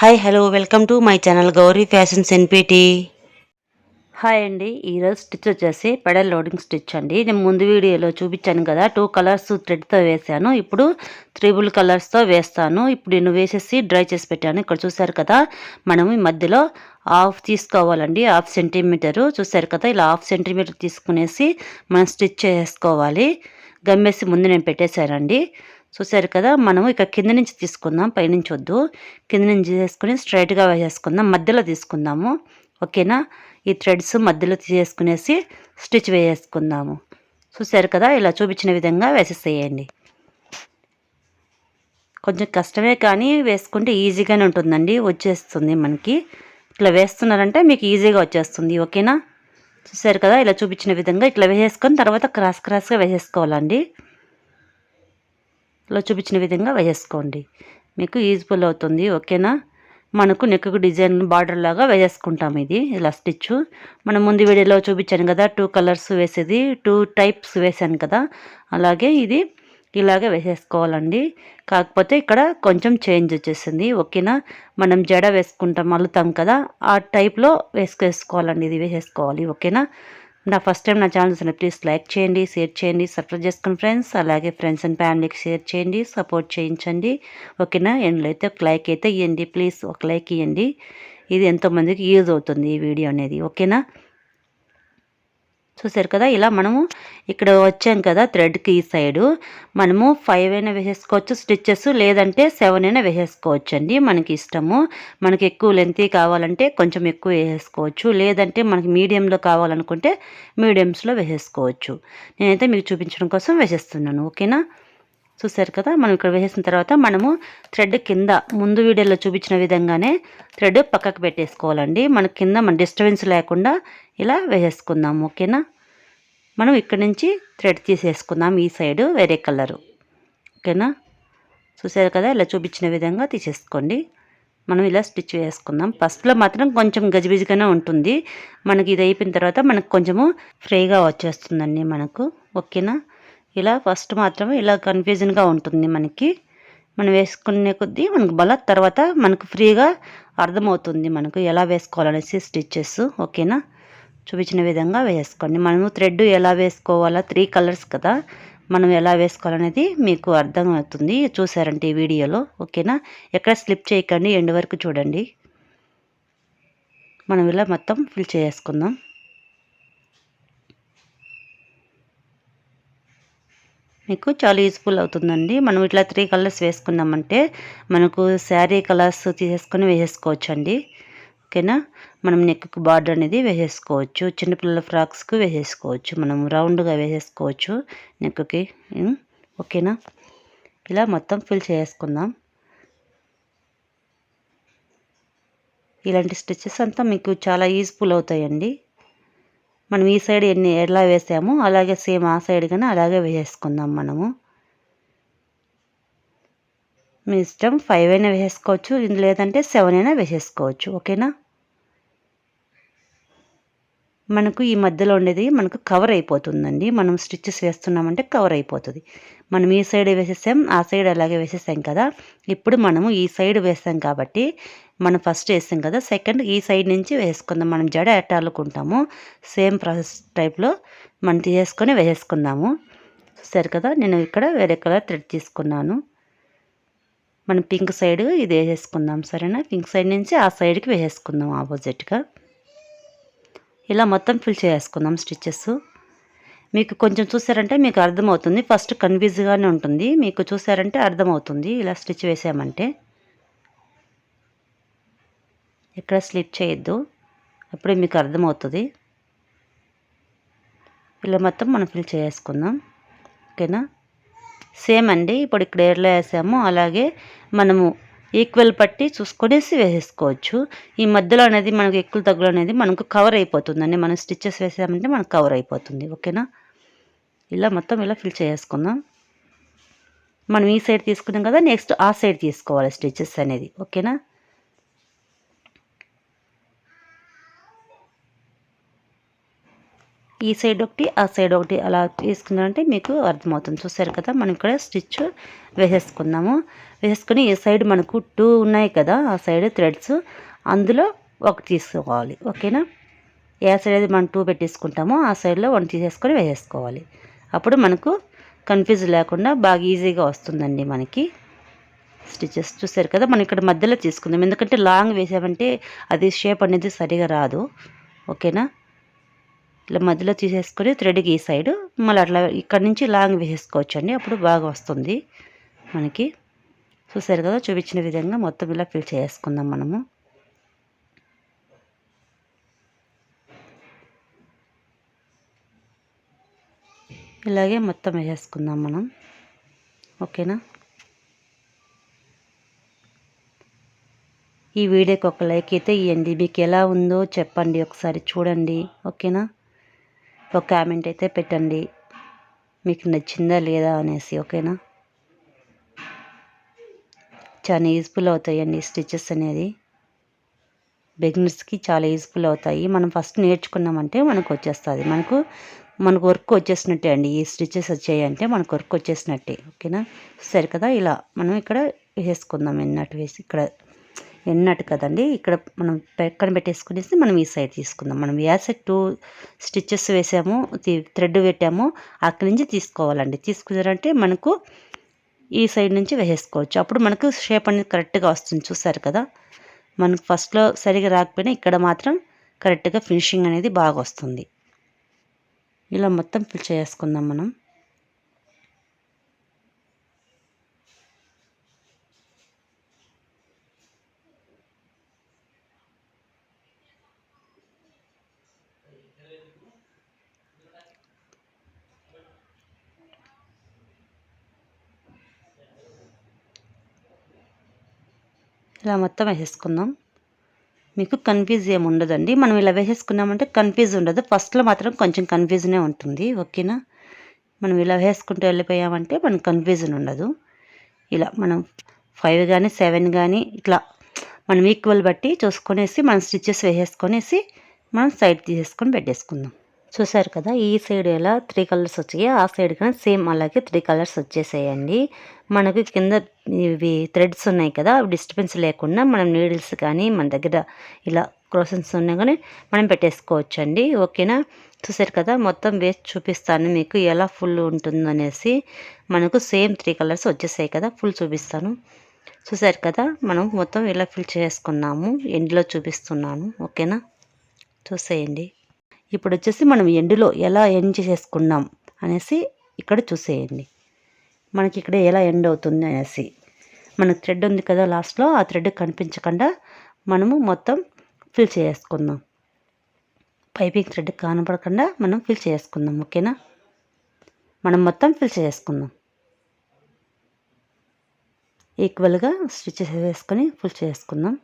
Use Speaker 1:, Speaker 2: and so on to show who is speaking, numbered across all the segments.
Speaker 1: Hi hello welcome to my channel Gauri fashions NPT. Hi అండి, ఈరోజు stitch వచ్చేసి pedal loading stitch అండి. నేను ముందు వీడియోలో చూపించాను కదా, 2 కలర్స్ థ్రెడ్తో వేసాను. ఇప్పుడు 3 కలర్స్తో వేస్తాను. ఇప్పుడు నేను వేసేసి డ్రై చేసి పెట్టాను. ఇక్కడ చూసారు కదా, మనం ఈ మధ్యలో హాఫ్ తీసుకోవాలండి, 1/2 సెంటీమీటరు. చూసారు కదా, ఇలా 1/2 సెంటీమీటర్ తీసుకునేసి మనం స్టిచ్ చేసుకోవాలి. గమ్మేసి ముందు నేను పెట్టేశానండి. చూసారు కదా, మనము ఇక కింద నుంచి తీసుకుందాం, పైనుంచి వద్దు. కింద నుంచి చేసుకుని స్ట్రైట్గా వేసేసుకుందాం, మధ్యలో తీసుకుందాము. ఓకేనా, ఈ థ్రెడ్స్ మధ్యలో తీసేసుకునేసి స్టిచ్ వేసేసుకుందాము. చూసారు కదా, ఇలా చూపించిన విధంగా వేసేసేయండి. కొంచెం కష్టమే కానీ వేసుకుంటే ఈజీగానే ఉంటుందండి, వచ్చేస్తుంది మనకి. ఇట్లా వేస్తున్నారంటే మీకు ఈజీగా వచ్చేస్తుంది. ఓకేనా, చూసారు కదా, ఇలా చూపించిన విధంగా ఇట్లా వేసేసుకొని తర్వాత క్రాస్గా వేసేసుకోవాలండి. ఇలా చూపించిన విధంగా వేసేసుకోండి, మీకు యూజ్ఫుల్ అవుతుంది. ఓకేనా, మనకు నెక్కు డిజైన్ బార్డర్ లాగా వేసేసుకుంటాం. ఇది ఇలా స్టిచ్ మనం ముందు వీడియోలో చూపించాను కదా, 2 కలర్స్ వేసేది, 2 టైప్స్ వేసాను కదా, అలాగే ఇది ఇలాగే వేసేసుకోవాలండి. కాకపోతే ఇక్కడ కొంచెం చేంజ్ వచ్చేసింది. ఓకేనా, మనం జడ వేసుకుంటాం, అల్లుతాం కదా, ఆ టైప్లో వేసుకోవాలండి, ఇది వేసేసుకోవాలి. ఓకేనా, ఫస్ట్ టైం నా ఛానల్ చూసిన ప్లీజ్ లైక్ చేయండి, షేర్ చేయండి, సబ్స్క్రైబ్ చేసుకోండి ఫ్రెండ్స్. అలాగే ఫ్రెండ్స్ అండ్ ఫ్యామిలీకి షేర్ చేయండి, సపోర్ట్ చేయించండి. ఓకేనా, ఎండ్లో అయితే ఒక లైక్ అయితే ఇవ్వండి ప్లీజ్, ఒక లైక్ ఇవ్వండి. ఇది ఎంతోమందికి యూజ్ అవుతుంది ఈ వీడియో అనేది. ఓకేనా, చూసారు కదా, ఇలా మనము ఇక్కడ వచ్చాం కదా థ్రెడ్కి ఈ సైడు మనము 5 అయినా వేసేసుకోవచ్చు స్టిచ్చెస్, లేదంటే 7 అయినా వేసేసుకోవచ్చు అండి, మనకి ఇష్టము. మనకి ఎక్కువ లెంతీ కావాలంటే కొంచెం ఎక్కువ వేసేసుకోవచ్చు, లేదంటే మనకి మీడియంలో కావాలనుకుంటే మీడియంస్లో వేసేసుకోవచ్చు. నేనైతే మీకు చూపించడం కోసం వేసేస్తున్నాను. ఓకేనా, చూసారు కదా, మనం ఇక్కడ వేసేసిన తర్వాత మనము థ్రెడ్ కింద ముందు వీడియోలో చూపించిన విధంగానే థ్రెడ్ పక్కకు పెట్టేసుకోవాలండి. మన కింద మన డిస్టర్బెన్స్ లేకుండా ఇలా వేసేసుకుందాం. ఓకేనా, మనం ఇక్కడ నుంచి థ్రెడ్ తీసేసుకుందాం, ఈ సైడు వేరే కలరు. ఓకేనా, చూసారు కదా, ఇలా చూపించిన విధంగా తీసేసుకోండి. మనం ఇలా స్టిచ్ వేసుకుందాం. ఫస్ట్లో మాత్రం కొంచెం గజిబిజిగానే ఉంటుంది, మనకి ఇది అయిపోయిన తర్వాత మనకు కొంచెము ఫ్రీగా వచ్చేస్తుందండి మనకు. ఓకేనా, ఇలా ఫస్ట్ మాత్రమే ఇలా కన్ఫ్యూజన్గా ఉంటుంది మనకి. మనం వేసుకునే కొద్దీ మనకు తర్వాత మనకు ఫ్రీగా అర్థమవుతుంది మనకు ఎలా వేసుకోవాలనేసి స్టిచ్చెస్. ఓకేనా, చూపించిన విధంగా వేసుకోండి. మనము థ్రెడ్ ఎలా వేసుకోవాలా, 3 కలర్స్ కదా, మనం ఎలా వేసుకోవాలనేది మీకు అర్థమవుతుంది చూసారంటే ఈ వీడియోలో. ఓకేనా, ఎక్కడ స్లిప్ చేయకండి, ఎండ్ వరకు చూడండి. మనం ఇలా మొత్తం ఫిల్ చేసుకుందాం. మీకు చాలా యూస్ఫుల్ అవుతుందండి. మనం ఇట్లా 3 కలర్స్ వేసుకున్నామంటే మనకు శారీ కలర్స్ తీసేసుకొని వేసేసుకోవచ్చండి. ఓకేనా, మనం నెక్కు బార్డర్ అనేది వేసేసుకోవచ్చు, చిన్నపిల్లల ఫ్రాక్స్కు వేసేసుకోవచ్చు, మనం రౌండ్గా వేసేసుకోవచ్చు నెక్కుకి. ఓకేనా, ఇలా మొత్తం ఫిల్ చేసుకుందాం. ఇలాంటి స్టిచెస్ అంతా మీకు చాలా యూస్ఫుల్ అవుతాయండి. మనం ఈ సైడ్ ఎలా వేసామో అలాగే సేమ్ ఆ సైడ్ కానీ అలాగే వేసేసుకుందాం మనము. మీ ఇష్టం, 5 అయినా వేసేసుకోవచ్చు, లేదంటే 7 అయినా వేసేసుకోవచ్చు. ఓకేనా, మనకు ఈ మధ్యలో ఉండేది మనకు కవర్ అయిపోతుందండి. మనం స్టిచ్చెస్ వేస్తున్నామంటే కవర్ అయిపోతుంది. మనం ఈ సైడ్ వేసేసాం, ఆ సైడ్ అలాగే వేసేసాం కదా. ఇప్పుడు మనము ఈ సైడ్ వేసాం కాబట్టి మనం ఫస్ట్ వేసాం కదా, సెకండ్ ఈ సైడ్ నుంచి వేసుకుందాం. మనం జడ ఎట్ట అల్లుకుంటాము సేమ్ ప్రాసెస్ టైప్లో మనం తీసేసుకొని వేసేసుకుందాము. సరే కదా, నేను ఇక్కడ వేరే కలర్ థ్రెడ్ తీసుకున్నాను. మనం పింక్ సైడ్ ఇది వేసేసుకుందాం. సరేనా, పింక్ సైడ్ నుంచి ఆ సైడ్కి వేసేసుకుందాం ఆపోజిట్గా. ఇలా మొత్తం ఫిల్ చేసుకుందాం స్టిచ్చెస్. మీకు కొంచెం చూసారంటే మీకు అర్థమవుతుంది, ఫస్ట్ కన్ఫ్యూజ్గానే ఉంటుంది, మీకు చూసారంటే అర్థమవుతుంది. ఇలా స్టిచ్ వేసామంటే ఎక్కడ స్లిప్ చేయొద్దు, అప్పుడే మీకు అర్థమవుతుంది. ఇలా మొత్తం మనం ఫిల్ చేసుకుందాం. ఓకేనా, సేమ్ అండి, ఇప్పుడు ఇక్కడ ఎలా వేసామో అలాగే మనము ఈక్వల్ పట్టి చూసుకొనేసి వేసేసుకోవచ్చు. ఈ మధ్యలో అనేది మనకు ఎక్కువ తగ్గులు అనేది మనకు కవర్ అయిపోతుందండి, మనం స్టిచ్చెస్ వేసామంటే మనకు కవర్ అయిపోతుంది. ఓకేనా, ఇలా మొత్తం ఇలా ఫిల్ చేసుకుందాం. మనం ఈ సైడ్ తీసుకున్నాం కదా, నెక్స్ట్ ఆ సైడ్ తీసుకోవాలి స్టిచ్చెస్ అనేది. ఓకేనా, ఈ సైడ్ ఒకటి ఆ సైడ్ ఒకటి అలా తీసుకున్నారంటే మీకు అర్థమవుతుంది. చూసారు కదా, మనం ఇక్కడ స్టిచ్ వేసేసుకుందాము. వేసుకొని ఈ సైడ్ మనకు 2 ఉన్నాయి కదా, ఆ సైడ్ థ్రెడ్స్ అందులో ఒకటి తీసుకోవాలి. ఓకేనా, ఏ సైడ్ అయితే మనం 2 పెట్టేసుకుంటామో ఆ సైడ్లో 1 తీసేసుకొని వేసేసుకోవాలి. అప్పుడు మనకు కన్ఫ్యూజ్ లేకుండా బాగా ఈజీగా వస్తుందండి మనకి స్టిచెస్. చూసారు కదా, మనం ఇక్కడ మధ్యలో తీసుకుందాం, ఎందుకంటే లాంగ్ వేసామంటే అది షేప్ అనేది సరిగా రాదు. ఓకేనా, ఇట్లా మధ్యలో తీసేసుకొని థ్రెడ్కి ఈ సైడ్ మళ్ళీ అట్లా ఇక్కడ నుంచి లాంగ్ వేసేసుకోవచ్చు అండి, అప్పుడు బాగా వస్తుంది మనకి. చూసారు కదా, చూపించిన విధంగా మొత్తం ఇలా ఫిల్ చేసుకుందాం మనము. ఇలాగే మొత్తం వేసేసుకుందాం మనం. ఓకేనా, ఈ వీడియోకి ఒక లైక్ అయితే ఇవ్వండి. మీకు ఎలా ఉందో చెప్పండి, ఒకసారి చూడండి. ఓకేనా, ఒక కామెంట్ అయితే పెట్టండి మీకు నచ్చిందా లేదా అనేసి. ఓకేనా, చాలా యూజ్ఫుల్ అవుతాయండి స్టిచెస్ అనేది, బిగినర్స్కి చాలా యూజ్ఫుల్ అవుతాయి. మనం ఫస్ట్ నేర్చుకున్నామంటే మనకు వచ్చేస్తుంది, మనకు వర్క్ వచ్చేసినట్టే అండి. ఈ స్టిచెస్ వచ్చాయంటే మనకు వర్క్ వచ్చేసినట్టే. ఓకేనా, సరే కదా, ఇలా మనం ఇక్కడ వేసేసుకుందాం. ఎన్నట్టు వేసి ఇక్కడ ఎన్నట్టు కదండి, ఇక్కడ మనం పక్కన పెట్టేసుకునేసి మనం ఈ సైడ్ తీసుకుందాం. మనం ఏ సైడ్ 2 స్టిచెస్ వేసాము, థ్రెడ్ పెట్టాము, అక్కడి నుంచి తీసుకోవాలండి. తీసుకున్నారంటే మనకు ఈ సైడ్ నుంచి వేసేసుకోవచ్చు, అప్పుడు మనకు షేప్ అనేది కరెక్ట్గా వస్తుంది. చూసారు కదా, మనకు ఫస్ట్లో సరిగా రాకపోయినా ఇక్కడ మాత్రం కరెక్ట్గా ఫినిషింగ్ అనేది బాగా వస్తుంది. ఇలా మొత్తం ఫిల్ చేసుకుందాం మనం. ఇలా మొత్తం వేసేసుకుందాం. మీకు కన్ఫ్యూజ్ ఏమి ఉండదండి, మనం ఇలా వేసేసుకున్నామంటే కన్ఫ్యూజ్ ఉండదు. ఫస్ట్లో మాత్రం కొంచెం కన్ఫ్యూజనే ఉంటుంది. ఓకేనా, మనం ఇలా వేసుకుంటూ వెళ్ళిపోయామంటే మనకు కన్ఫ్యూజన్ ఉండదు. ఇలా మనం 5 కానీ 7 కానీ ఇట్లా మనం ఈక్వల్ బట్టి చూసుకొనేసి మనం స్టిచెస్ వేసేసుకొనేసి మనం సైడ్ తీసేసుకొని పెట్టేసుకుందాం. చూసారు కదా, ఈ సైడ్ ఎలా 3 కలర్స్ వచ్చాయో ఆ సైడ్ కానీ సేమ్ అలాగే 3 కలర్స్ వచ్చేసేయండి. మనకి కింద ఇవి థ్రెడ్స్ ఉన్నాయి కదా, అవి డిస్టర్బెన్స్ లేకుండా మనం నీడిల్స్ కానీ మన దగ్గర ఇలా క్రోషన్స్ ఉన్నా కానీ మనం పెట్టేసుకోవచ్చండి. ఓకేనా, చూసారు కదా, మొత్తం వేసి చూపిస్తాను మీకు ఎలా ఫుల్ ఉంటుందనేసి. మనకు సేమ్ 3 కలర్స్ వచ్చేసాయి కదా, ఫుల్ చూపిస్తాను. చూసారు కదా, మనం మొత్తం ఇలా ఫిల్ చేసుకున్నాము. ఎండ్లో చూపిస్తున్నాను. ఓకేనా, చూసేయండి. ఇప్పుడు వచ్చేసి మనం ఎండులో ఎలా ఎండ్ చేసేసుకున్నాం అనేసి ఇక్కడ చూసేయండి. మనకి ఇక్కడ ఎలా ఎండ్ అవుతుంది అనేసి. మనకు థ్రెడ్ ఉంది కదా లాస్ట్లో, ఆ థ్రెడ్ కనిపించకుండా మనము మొత్తం ఫిల్ చేసుకుందాం. పైపింగ్ థ్రెడ్ కనపడకుండా మనం ఫిల్ చేసుకుందాం. ఓకేనా, మనం మొత్తం ఫిల్ చేసుకుందాం. ఈక్వల్గా స్టిచెస్ వేసుకొని ఫిల్ చేసుకుందాం,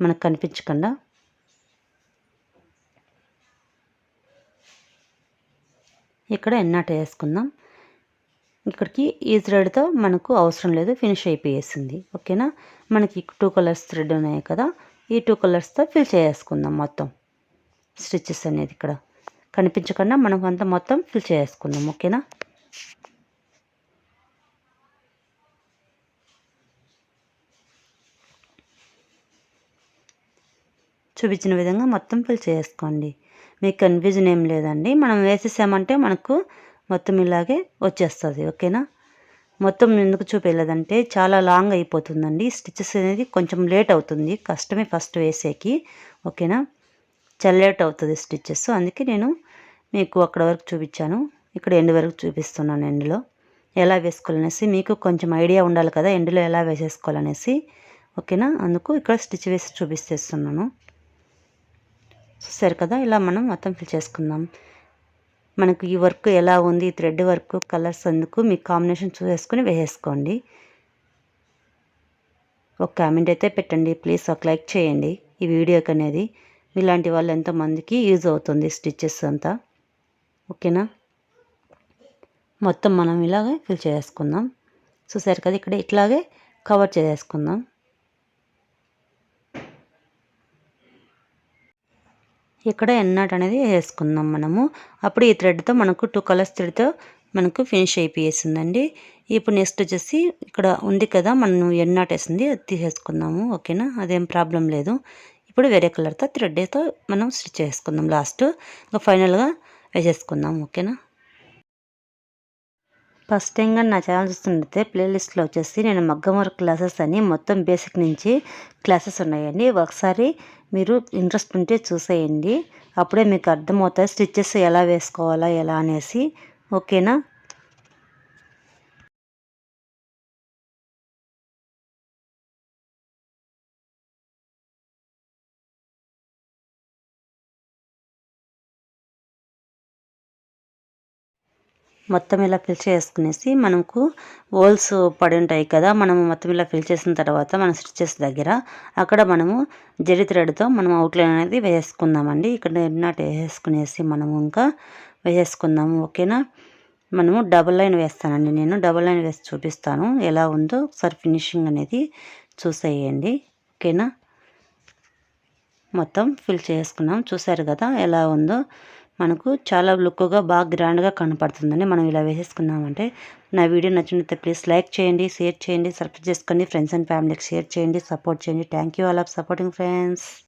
Speaker 1: మనకు కనిపించకుండా. ఇక్కడ ఎన్నాట వేసుకుందాం. ఇక్కడికి ఈ థ్రెడ్తో మనకు అవసరం లేదు, ఫినిష్ అయిపోయేసింది. ఓకేనా, మనకి 2 కలర్స్ థ్రెడ్ ఉన్నాయి కదా, ఈ 2 కలర్స్తో ఫిల్ చేసుకుందాం మొత్తం స్టిచెస్ అనేది. ఇక్కడ కనిపించకుండా మనం అంతా మొత్తం ఫిల్ చేసుకుందాం. ఓకేనా, చూపించిన విధంగా మొత్తం ఫిల్ చేసుకోండి. మీకు కన్ఫ్యూజన్ ఏం లేదండి, మనం వేసేసామంటే మనకు మొత్తం ఇలాగే వచ్చేస్తుంది. ఓకేనా, మొత్తం ఎందుకు చూపించలేదంటే చాలా లాంగ్ అయిపోతుందండి స్టిచెస్ అనేది, కొంచెం లేట్ అవుతుంది, కష్టమే ఫస్ట్ వేసేకి. ఓకేనా, చాలా లేట్ అవుతుంది స్టిచెస్, అందుకే నేను మీకు అక్కడ వరకు చూపించాను, ఇక్కడ ఎండ్ వరకు చూపిస్తున్నాను. ఎండ్లో ఎలా వేసుకోవాలనేసి మీకు కొంచెం ఐడియా ఉండాలి కదా, ఎండ్లో ఎలా వేసేసుకోవాలనేసి. ఓకేనా, అందుకు ఇక్కడ స్టిచ్ వేసి చూపిస్తేస్తున్నాను. చూసారు కదా, ఇలా మనం మొత్తం ఫిల్ చేసుకుందాం. మనకు ఈ వర్క్ ఎలా ఉంది, ఈ థ్రెడ్ వర్క్ కలర్స్ అందుకు మీకు కాంబినేషన్ చూసేసుకొని వేసేసుకోండి. ఒక కామెంట్ అయితే పెట్టండి ప్లీజ్, ఒక లైక్ చేయండి ఈ వీడియోకి అనేది. ఇలాంటి వాళ్ళు ఎంతోమందికి యూజ్ అవుతుంది స్టిచెస్ అంతా. ఓకేనా, మొత్తం మనం ఇలాగే ఫిల్ చేసుకుందాం. చూసారు కదా, ఇక్కడ ఇట్లాగే కవర్ చేసుకుందాం. ఇక్కడ ఎన్నాట్ అనేది వేసుకుందాం మనము. అప్పుడు ఈ థ్రెడ్తో మనకు 2 కలర్స్ థ్రెడ్తో మనకు ఫినిష్ అయిపోయేసిందండి. ఇప్పుడు నెక్స్ట్ వచ్చేసి ఇక్కడ ఉంది కదా మనం ఎన్నాట్ వేసింది అది తీసేసుకుందాము. ఓకేనా, అదేం ప్రాబ్లం లేదు. ఇప్పుడు వేరే కలర్తో థ్రెడ్తో మనం స్టిచ్ చేసుకుందాం. లాస్ట్ ఇంకా ఫైనల్గా వేసేసుకుందాం. ఓకేనా. ఫస్ట్ టైం కానీ నా ఛానల్ చూస్తుంటే ప్లేలిస్ట్లో వచ్చేసి నేను మగ్గం వర్క్ క్లాసెస్ అని మొత్తం బేసిక్ నుంచి క్లాసెస్ ఉన్నాయండి. ఒకసారి మీరు ఇంట్రెస్ట్ ఉంటే చూసేయండి, అప్పుడే మీకు అర్థమవుతాయి స్టిచ్చెస్ ఎలా వేసుకోవాలా ఎలా అనేసి. ఓకేనా. మొత్తం ఇలా ఫిల్ చేసుకునేసి మనకు హోల్స్ పడి ఉంటాయి కదా, మనము మొత్తం ఇలా ఫిల్ చేసిన తర్వాత మన స్టిచెస్ దగ్గర అక్కడ మనము జరీ థ్రెడ్తో మనం అవుట్లైన్ అనేది వేసుకుందామండి. ఇక్కడ ఎన్నాట్ వేసుకునేసి మనము ఇంకా వేసేసుకుందాము. ఓకేనా. మనము డబుల్ లైన్ వేస్తానండి, నేను డబుల్ లైన్ వేసి చూపిస్తాను ఎలా ఉందో ఒకసారి ఫినిషింగ్ అనేది చూసేయండి. ఓకేనా. మొత్తం ఫిల్ చేసుకున్నాం, చూసారు కదా ఎలా ఉందో. మనకు చాలా లుక్గా బాగా గ్రాండ్గా కనపడుతుందండి మనం ఇలా వేసేసుకున్నామంటే. నా వీడియో నచ్చినట్లయితే ప్లీజ్ లైక్ చేయండి, షేర్ చేయండి, సబ్స్క్రైబ్ చేసుకోండి, ఫ్రెండ్స్ అండ్ ఫ్యామిలీకి షేర్ చేయండి, సపోర్ట్ చేయండి. Thank you all of supporting friends.